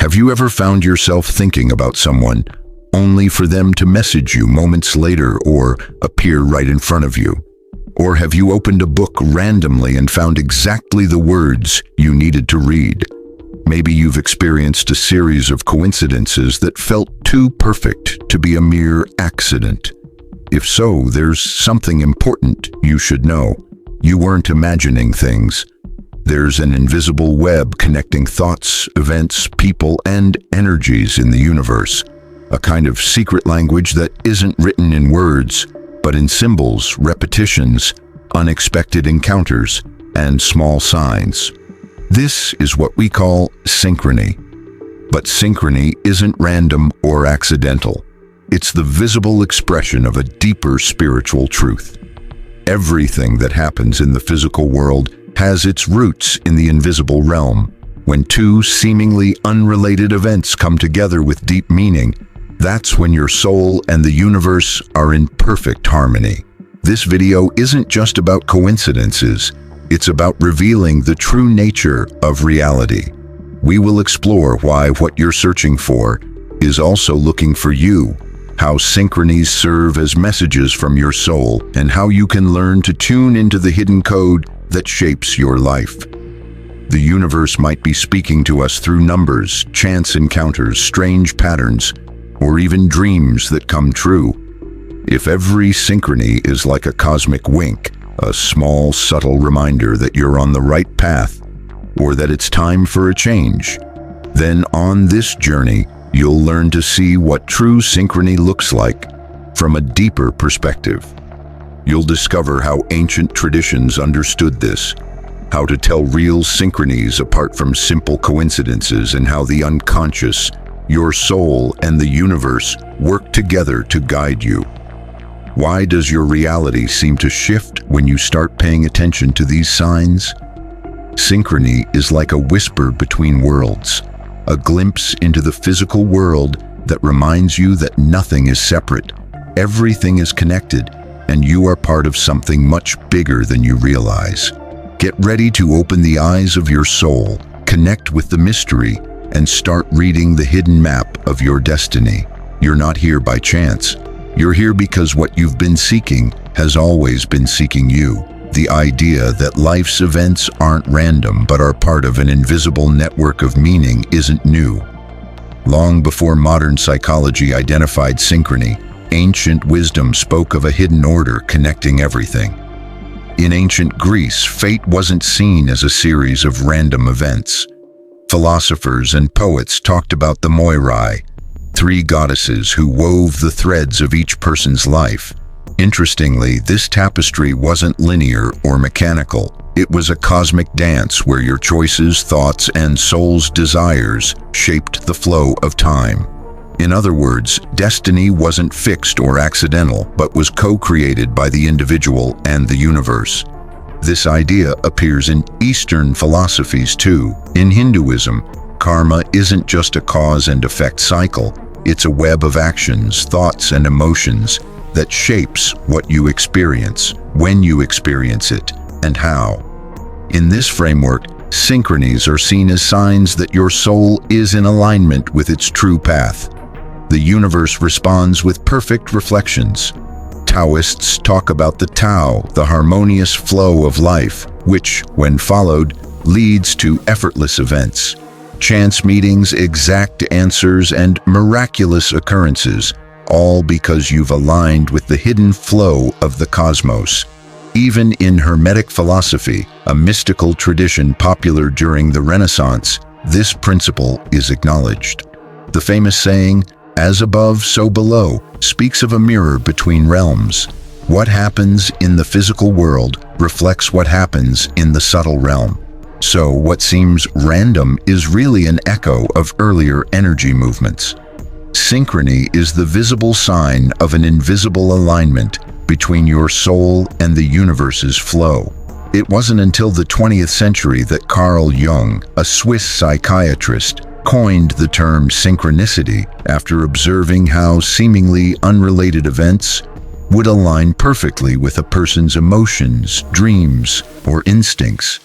Have you ever found yourself thinking about someone only for them to message you moments later or appear right in front of you? Or have you opened a book randomly and found exactly the words you needed to read? Maybe you've experienced a series of coincidences that felt too perfect to be a mere accident. If so, there's something important you should know. You weren't imagining things. There's an invisible web connecting thoughts, events, people, and energies in the universe. A kind of secret language that isn't written in words, but in symbols, repetitions, unexpected encounters, and small signs. This is what we call synchrony. But synchrony isn't random or accidental. It's the visible expression of a deeper spiritual truth. Everything that happens in the physical world has its roots in the invisible realm. When two seemingly unrelated events come together with deep meaning, that's when your soul and the universe are in perfect harmony. This video isn't just about coincidences, it's about revealing the true nature of reality. We will explore why what you're searching for is also looking for you, how synchronies serve as messages from your soul, and how you can learn to tune into the hidden code that shapes your life. The universe might be speaking to us through numbers, chance encounters, strange patterns, or even dreams that come true. If every synchrony is like a cosmic wink, a small, subtle reminder that you're on the right path, or that it's time for a change, then on this journey, you'll learn to see what true synchrony looks like from a deeper perspective. You'll discover how ancient traditions understood this, how to tell real synchronies apart from simple coincidences, and how the unconscious, your soul, and the universe work together to guide you. Why does your reality seem to shift when you start paying attention to these signs? Synchrony is like a whisper between worlds, a glimpse into the physical world that reminds you that nothing is separate, everything is connected, and you are part of something much bigger than you realize. Get ready to open the eyes of your soul, connect with the mystery, and start reading the hidden map of your destiny. You're not here by chance. You're here because what you've been seeking has always been seeking you. The idea that life's events aren't random but are part of an invisible network of meaning isn't new. Long before modern psychology identified synchrony, ancient wisdom spoke of a hidden order connecting everything. In ancient Greece, fate wasn't seen as a series of random events. Philosophers and poets talked about the Moirai, three goddesses who wove the threads of each person's life. Interestingly, this tapestry wasn't linear or mechanical. It was a cosmic dance where your choices, thoughts, and soul's desires shaped the flow of time. In other words, destiny wasn't fixed or accidental, but was co-created by the individual and the universe. This idea appears in Eastern philosophies too. In Hinduism, karma isn't just a cause and effect cycle. It's a web of actions, thoughts, and emotions that shapes what you experience, when you experience it, and how. In this framework, synchronies are seen as signs that your soul is in alignment with its true path. The universe responds with perfect reflections. Taoists talk about the Tao, the harmonious flow of life, which, when followed, leads to effortless events. Chance meetings, exact answers, and miraculous occurrences, all because you've aligned with the hidden flow of the cosmos. Even in Hermetic philosophy, a mystical tradition popular during the Renaissance, this principle is acknowledged. The famous saying, "As above, so below," speaks of a mirror between realms. What happens in the physical world reflects what happens in the subtle realm. So what seems random is really an echo of earlier energy movements. Synchrony is the visible sign of an invisible alignment between your soul and the universe's flow. It wasn't until the 20th century that Carl Jung, a Swiss psychiatrist, coined the term synchronicity after observing how seemingly unrelated events would align perfectly with a person's emotions, dreams, or instincts.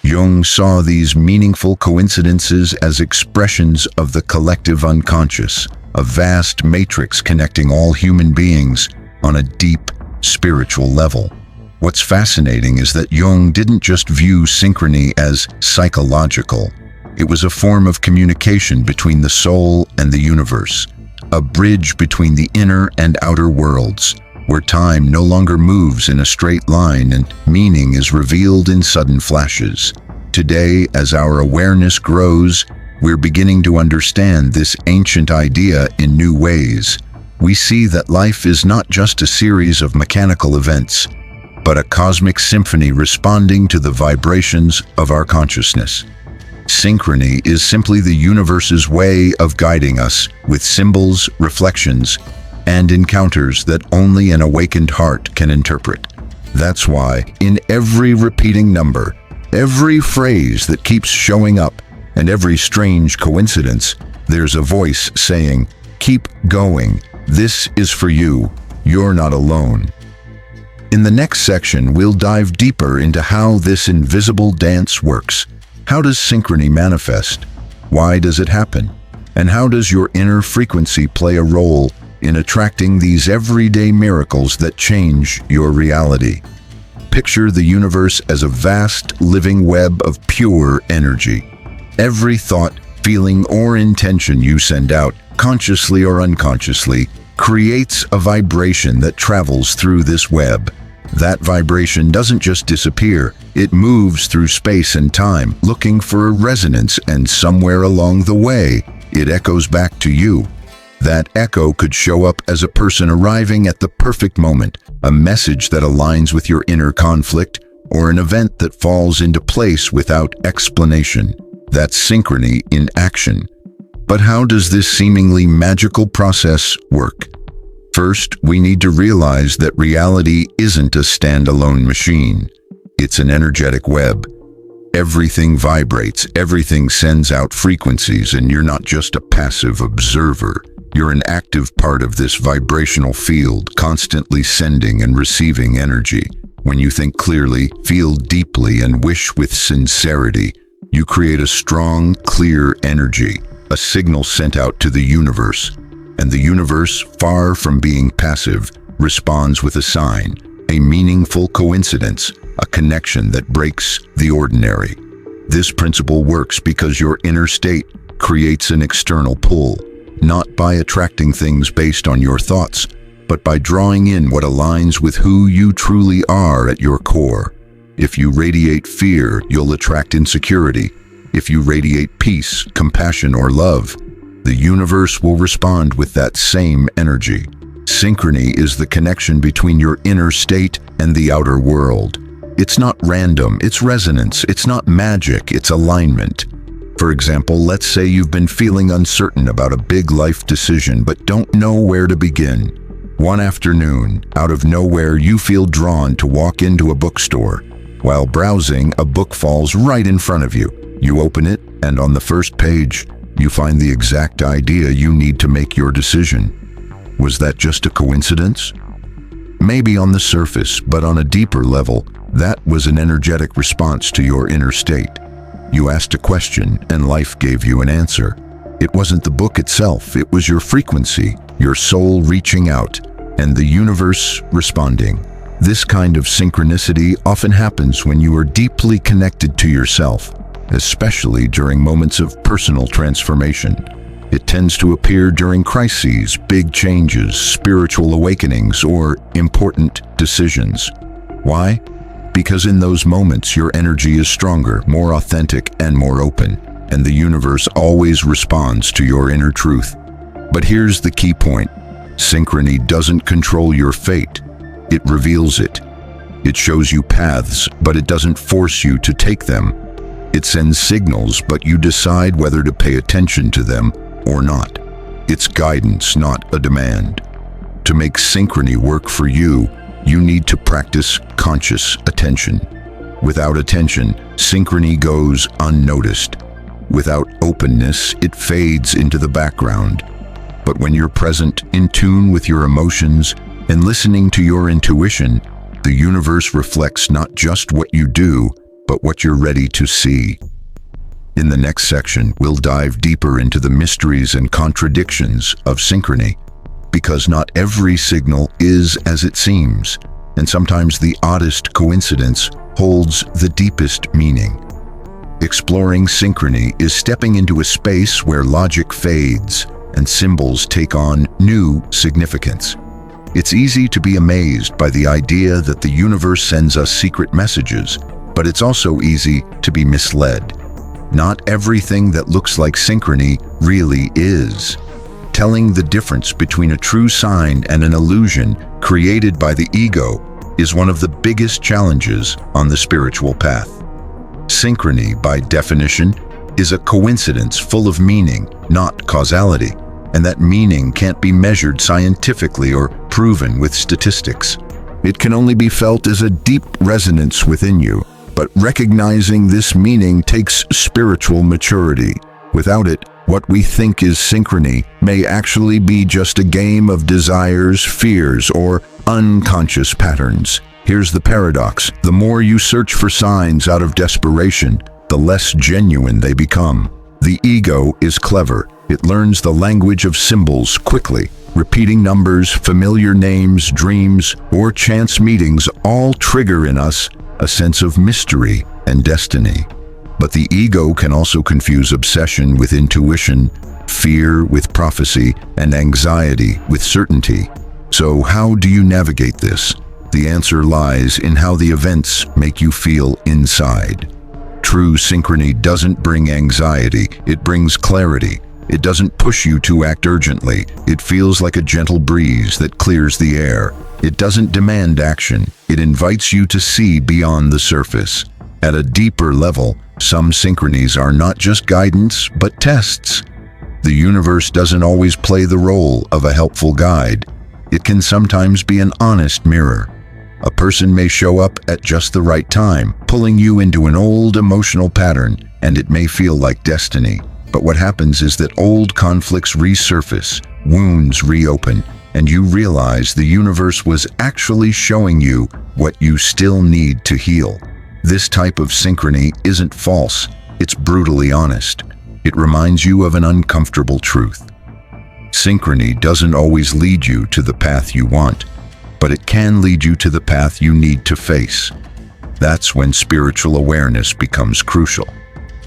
Jung saw these meaningful coincidences as expressions of the collective unconscious, a vast matrix connecting all human beings on a deep spiritual level. What's fascinating is that Jung didn't just view synchrony as psychological. It was a form of communication between the soul and the universe, a bridge between the inner and outer worlds, where time no longer moves in a straight line and meaning is revealed in sudden flashes. Today, as our awareness grows, we're beginning to understand this ancient idea in new ways. We see that life is not just a series of mechanical events, but a cosmic symphony responding to the vibrations of our consciousness. Synchrony is simply the universe's way of guiding us with symbols, reflections, and encounters that only an awakened heart can interpret. That's why, in every repeating number, every phrase that keeps showing up, and every strange coincidence, there's a voice saying, "Keep going. This is for you. You're not alone." In the next section, we'll dive deeper into how this invisible dance works. How does synchrony manifest? Why does it happen? And how does your inner frequency play a role in attracting these everyday miracles that change your reality? Picture the universe as a vast, living web of pure energy. Every thought, feeling, or intention you send out, consciously or unconsciously, creates a vibration that travels through this web. That vibration doesn't just disappear, it moves through space and time, looking for a resonance, and somewhere along the way, it echoes back to you. That echo could show up as a person arriving at the perfect moment, a message that aligns with your inner conflict, or an event that falls into place without explanation. That's synchrony in action. But how does this seemingly magical process work? First, we need to realize that reality isn't a standalone machine. It's an energetic web. Everything vibrates, everything sends out frequencies, and you're not just a passive observer. You're an active part of this vibrational field, constantly sending and receiving energy. When you think clearly, feel deeply, and wish with sincerity, you create a strong, clear energy, a signal sent out to the universe. And the universe, far from being passive, responds with a sign, a meaningful coincidence, a connection that breaks the ordinary. This principle works because your inner state creates an external pull, not by attracting things based on your thoughts, but by drawing in what aligns with who you truly are at your core. If you radiate fear, you'll attract insecurity. If you radiate peace, compassion, or love, the universe will respond with that same energy. Synchrony is the connection between your inner state and the outer world. It's not random, it's resonance. It's not magic, it's alignment. For example, let's say you've been feeling uncertain about a big life decision but don't know where to begin. One afternoon, out of nowhere, you feel drawn to walk into a bookstore. While browsing, a book falls right in front of you. You open it, and on the first page, you find the exact idea you need to make your decision. Was that just a coincidence? Maybe on the surface, but on a deeper level, that was an energetic response to your inner state. You asked a question, and life gave you an answer. It wasn't the book itself, it was your frequency, your soul reaching out, and the universe responding. This kind of synchronicity often happens when you are deeply connected to yourself, especially during moments of personal transformation. It tends to appear during crises, big changes, spiritual awakenings, or important decisions. Why? Because in those moments, your energy is stronger, more authentic, and more open, and the universe always responds to your inner truth. But here's the key point. Synchrony doesn't control your fate. It reveals it. It shows you paths, but it doesn't force you to take them. It sends signals, but you decide whether to pay attention to them or not. It's guidance, not a demand. To make synchrony work for you, you need to practice conscious attention. Without attention, synchrony goes unnoticed. Without openness, it fades into the background. But when you're present, in tune with your emotions, and listening to your intuition, the universe reflects not just what you do, but but what you're ready to see. In the next section, we'll dive deeper into the mysteries and contradictions of synchrony, because not every signal is as it seems, and sometimes the oddest coincidence holds the deepest meaning. Exploring synchrony is stepping into a space where logic fades and symbols take on new significance. It's easy to be amazed by the idea that the universe sends us secret messages, but it's also easy to be misled. Not everything that looks like synchrony really is. Telling the difference between a true sign and an illusion created by the ego is one of the biggest challenges on the spiritual path. Synchrony, by definition, is a coincidence full of meaning, not causality, and that meaning can't be measured scientifically or proven with statistics. It can only be felt as a deep resonance within you, but recognizing this meaning takes spiritual maturity. Without it, what we think is synchrony may actually be just a game of desires, fears, or unconscious patterns. Here's the paradox. The more you search for signs out of desperation, the less genuine they become. The ego is clever. It learns the language of symbols quickly. Repeating numbers, familiar names, dreams, or chance meetings all trigger in us a sense of mystery and destiny. But the ego can also confuse obsession with intuition, fear with prophecy, and anxiety with certainty. So how do you navigate this? The answer lies in how the events make you feel inside. True synchrony doesn't bring anxiety, it brings clarity. It doesn't push you to act urgently. It feels like a gentle breeze that clears the air. It doesn't demand action. It invites you to see beyond the surface. At a deeper level, some synchronies are not just guidance, but tests. The universe doesn't always play the role of a helpful guide. It can sometimes be an honest mirror. A person may show up at just the right time, pulling you into an old emotional pattern, and it may feel like destiny. But what happens is that old conflicts resurface, wounds reopen, and you realize the universe was actually showing you what you still need to heal. This type of synchrony isn't false, it's brutally honest. It reminds you of an uncomfortable truth. Synchrony doesn't always lead you to the path you want, but it can lead you to the path you need to face. That's when spiritual awareness becomes crucial.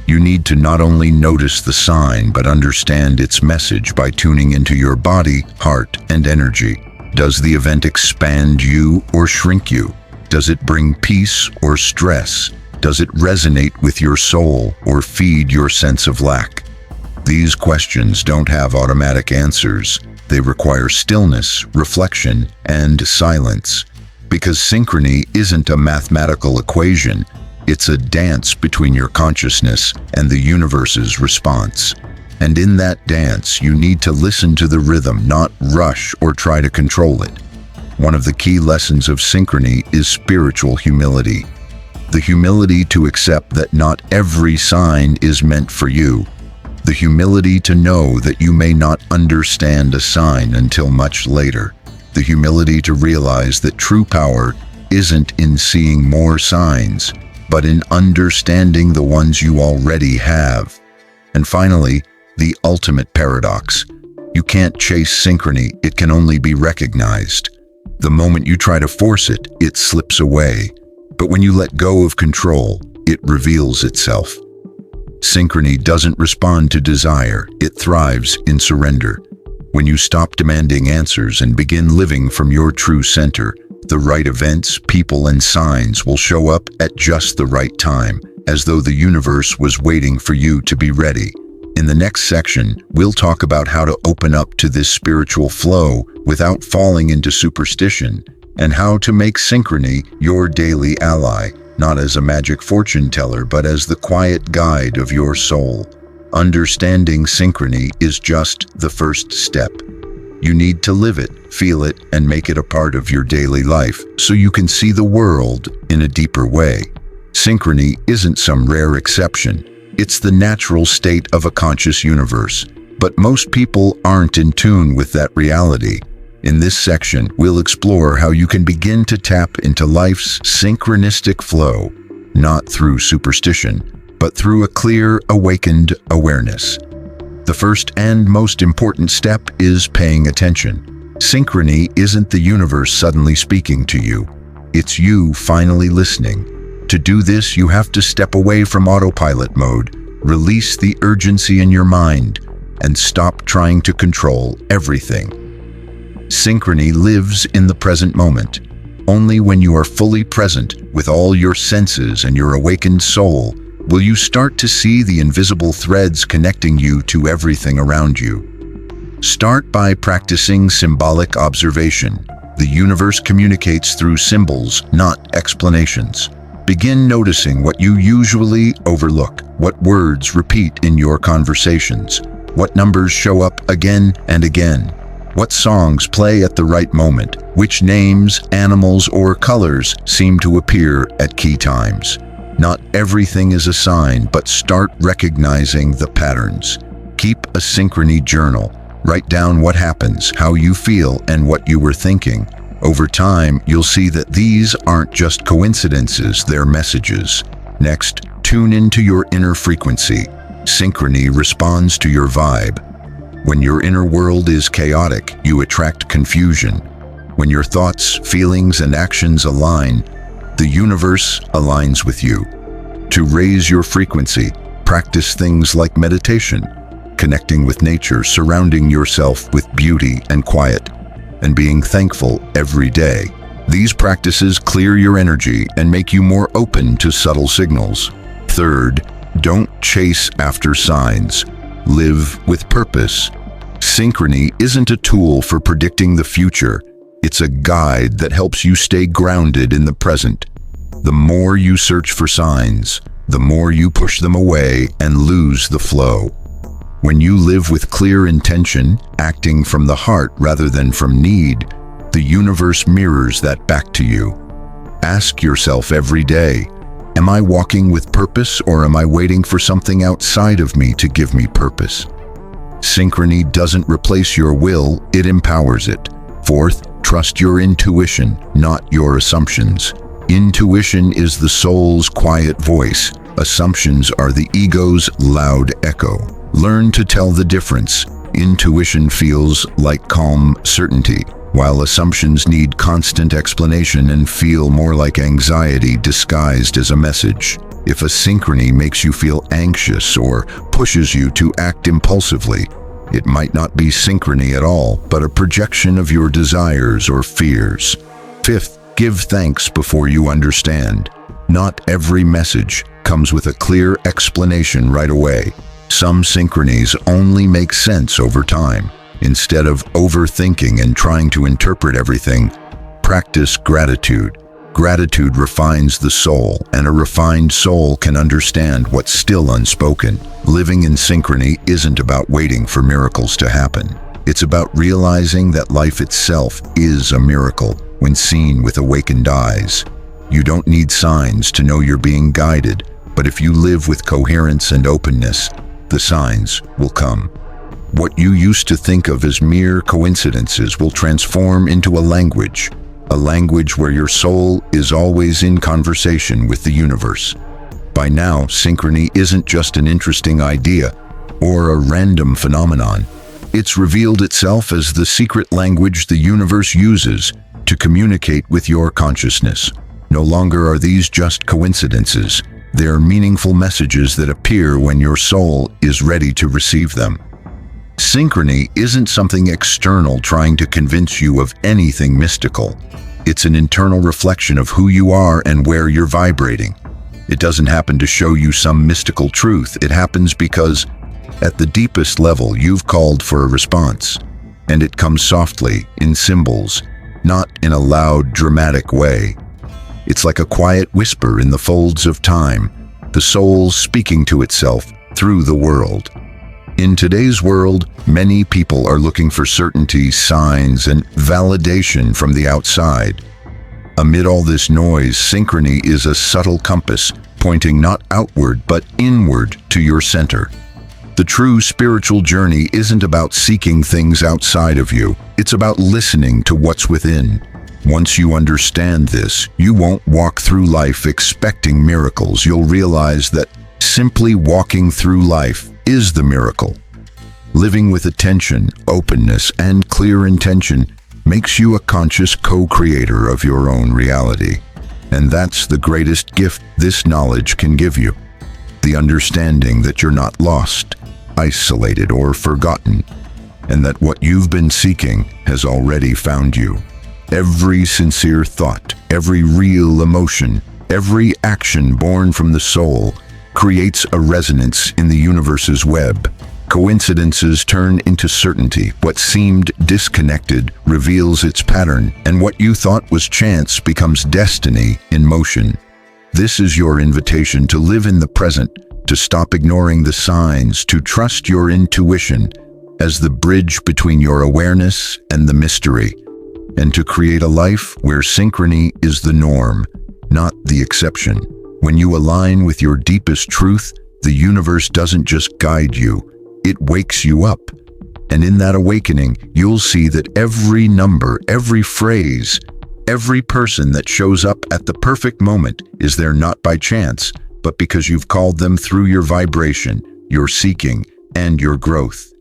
You need to not only notice the sign, but understand its message by tuning into your body, heart, and energy. Does the event expand you or shrink you? Does it bring peace or stress? Does it resonate with your soul or feed your sense of lack? These questions don't have automatic answers. They require stillness, reflection, and silence. Because synchrony isn't a mathematical equation, it's a dance between your consciousness and the universe's response. And in that dance, you need to listen to the rhythm, not rush or try to control it. One of the key lessons of synchrony is spiritual humility. The humility to accept that not every sign is meant for you. The humility to know that you may not understand a sign until much later. The humility to realize that true power isn't in seeing more signs, but in understanding the ones you already have. And finally, the ultimate paradox. You can't chase synchrony, it can only be recognized. The moment you try to force it, it slips away. But when you let go of control, it reveals itself. Synchrony doesn't respond to desire, it thrives in surrender. When you stop demanding answers and begin living from your true center, the right events, people, and signs will show up at just the right time, as though the universe was waiting for you to be ready. In the next section, we'll talk about how to open up to this spiritual flow without falling into superstition, and how to make synchrony your daily ally, not as a magic fortune teller, but as the quiet guide of your soul. Understanding synchrony is just the first step. You need to live it, feel it, and make it a part of your daily life so you can see the world in a deeper way. Synchrony isn't some rare exception. It's the natural state of a conscious universe. But most people aren't in tune with that reality. In this section, we'll explore how you can begin to tap into life's synchronistic flow, not through superstition, but through a clear, awakened awareness. The first and most important step is paying attention. Synchrony isn't the universe suddenly speaking to you. It's you finally listening. To do this, you have to step away from autopilot mode, release the urgency in your mind, and stop trying to control everything. Synchrony lives in the present moment. Only when you are fully present with all your senses and your awakened soul will you start to see the invisible threads connecting you to everything around you. Start by practicing symbolic observation. The universe communicates through symbols, not explanations. Begin noticing what you usually overlook, what words repeat in your conversations, what numbers show up again and again, what songs play at the right moment, which names, animals, or colors seem to appear at key times. Not everything is a sign, but start recognizing the patterns. Keep a synchrony journal. Write down what happens, how you feel, and what you were thinking. Over time, you'll see that these aren't just coincidences, they're messages. Next, tune into your inner frequency. Synchrony responds to your vibe. When your inner world is chaotic, you attract confusion. When your thoughts, feelings, and actions align, the universe aligns with you. To raise your frequency, practice things like meditation, connecting with nature, surrounding yourself with beauty and quiet, and being thankful every day. These practices clear your energy and make you more open to subtle signals. Third, don't chase after signs. Live with purpose. Synchrony isn't a tool for predicting the future. It's a guide that helps you stay grounded in the present. The more you search for signs, the more you push them away and lose the flow. When you live with clear intention, acting from the heart rather than from need, the universe mirrors that back to you. Ask yourself every day, am I walking with purpose, or am I waiting for something outside of me to give me purpose? Synchrony doesn't replace your will, it empowers it. Fourth, trust your intuition, not your assumptions. Intuition is the soul's quiet voice. Assumptions are the ego's loud echo. Learn to tell the difference. Intuition feels like calm certainty, while assumptions need constant explanation and feel more like anxiety disguised as a message. If a synchrony makes you feel anxious or pushes you to act impulsively, it might not be synchrony at all, but a projection of your desires or fears. Fifth, give thanks before you understand. Not every message comes with a clear explanation right away. Some synchronies only make sense over time. Instead of overthinking and trying to interpret everything, practice gratitude. Gratitude refines the soul, and a refined soul can understand what's still unspoken. Living in synchrony isn't about waiting for miracles to happen. It's about realizing that life itself is a miracle when seen with awakened eyes. You don't need signs to know you're being guided, but if you live with coherence and openness, the signs will come. What you used to think of as mere coincidences will transform into a language where your soul is always in conversation with the universe. By now, synchrony isn't just an interesting idea or a random phenomenon. It's revealed itself as the secret language the universe uses to communicate with your consciousness. No longer are these just coincidences. They are meaningful messages that appear when your soul is ready to receive them. Synchrony isn't something external trying to convince you of anything mystical. It's an internal reflection of who you are and where you're vibrating. It doesn't happen to show you some mystical truth. It happens because, at the deepest level, you've called for a response. And it comes softly, in symbols, not in a loud, dramatic way. It's like a quiet whisper in the folds of time, the soul speaking to itself through the world. In today's world, many people are looking for certainty, signs, and validation from the outside. Amid all this noise, synchrony is a subtle compass, pointing not outward but inward to your center. The true spiritual journey isn't about seeking things outside of you. It's about listening to what's within. Once you understand this, you won't walk through life expecting miracles. You'll realize that simply walking through life is the miracle. Living with attention, openness, and clear intention makes you a conscious co-creator of your own reality. And that's the greatest gift this knowledge can give you. The understanding that you're not lost, isolated, or forgotten, and that what you've been seeking has already found you. Every sincere thought, every real emotion, every action born from the soul creates a resonance in the universe's web. Coincidences turn into certainty. What seemed disconnected reveals its pattern, and what you thought was chance becomes destiny in motion. This is your invitation to live in the present, to stop ignoring the signs, to trust your intuition as the bridge between your awareness and the mystery, and to create a life where synchrony is the norm, not the exception. When you align with your deepest truth, the universe doesn't just guide you, it wakes you up. And in that awakening, you'll see that every number, every phrase, every person that shows up at the perfect moment is there not by chance, but because you've called them through your vibration, your seeking, and your growth.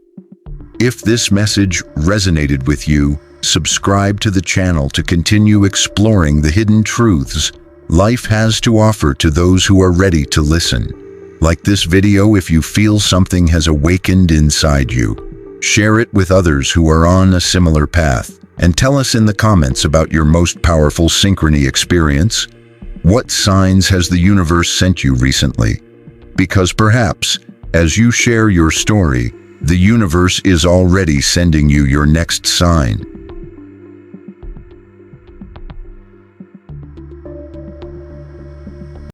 If this message resonated with you, subscribe to the channel to continue exploring the hidden truths life has to offer to those who are ready to listen. Like this video if you feel something has awakened inside you. Share it with others who are on a similar path, and tell us in the comments about your most powerful synchrony experience. What signs has the universe sent you recently? Because perhaps, as you share your story, the universe is already sending you your next sign.